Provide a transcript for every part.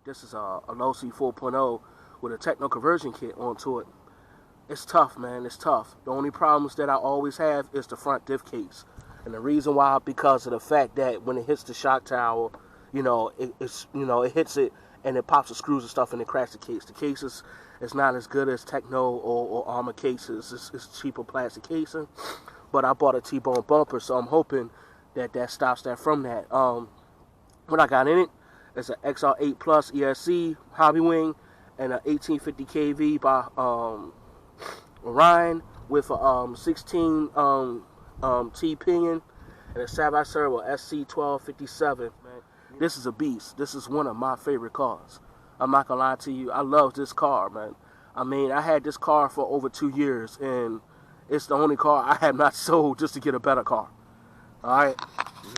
This is a Losi 4.0 with a Tekno conversion kit onto it. It's tough, man. It's tough. The only problems that I always have is the front diff case. And the reason why, because of the fact that when it hits the shock tower, it hits it and it pops the screws and stuff and it cracks the case. The case is not as good as Tekno or Armor cases. It's cheaper plastic casing. But I bought a T-bone bumper, so I'm hoping that stops that from that. What I got in it is an XR8 Plus ESC hobby wing and an 1850 kV by Ryan with a 16 T pinion and a side-by-servo SC1257. Man, this is a beast. This is one of my favorite cars. I'm not gonna lie to you. I love this car, man. I mean, I had this car for over 2 years, and it's the only car I have not sold just to get a better car. All right,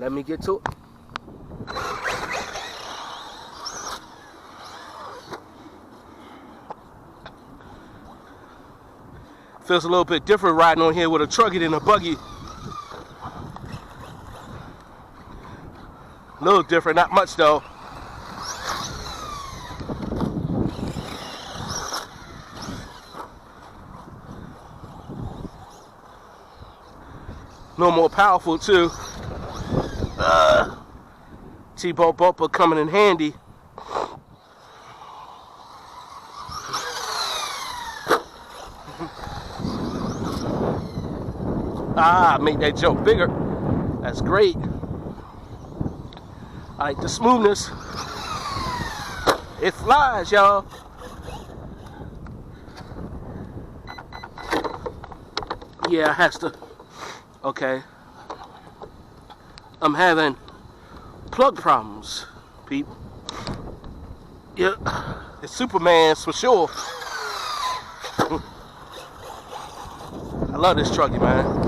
let me get to it. Feels a little bit different riding on here with a trucky than a buggy. A little different, not much though. A little more powerful too. T-bone bumper coming in handy. Make that jump bigger. That's great. I like the smoothness. It flies, y'all. Yeah, it has to. Okay. I'm having plug problems, people. Yeah, it's Superman's for sure. I love this trucky, man.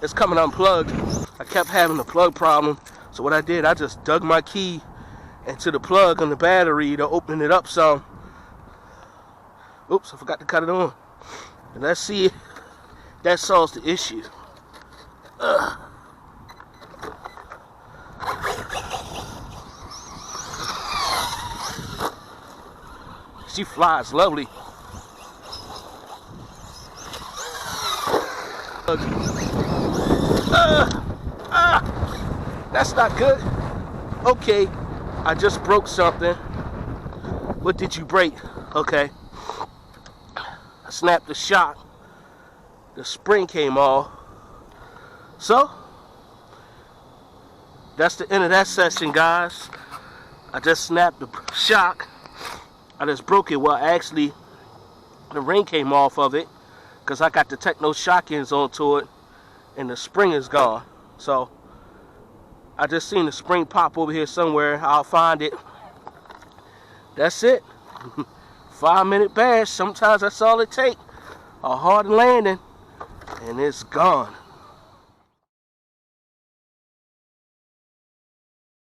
It's coming unplugged. I kept having a plug problem, so what I did, I just dug my key into the plug on the battery to open it up some. Oops, I forgot to cut it on. And let's see if that solves the issue. She flies lovely. That's not good. Okay, I just broke something. What did you break? Okay. I snapped the shock. The spring came off. So, that's the end of that session, guys. I just snapped the shock. I just broke it. Well, actually, the ring came off of it because I got the Tekno shock ends onto it and the spring is gone. So, I just seen the spring pop over here somewhere. I'll find it. That's it. 5-minute bash. Sometimes that's all it takes. A hard landing and it's gone.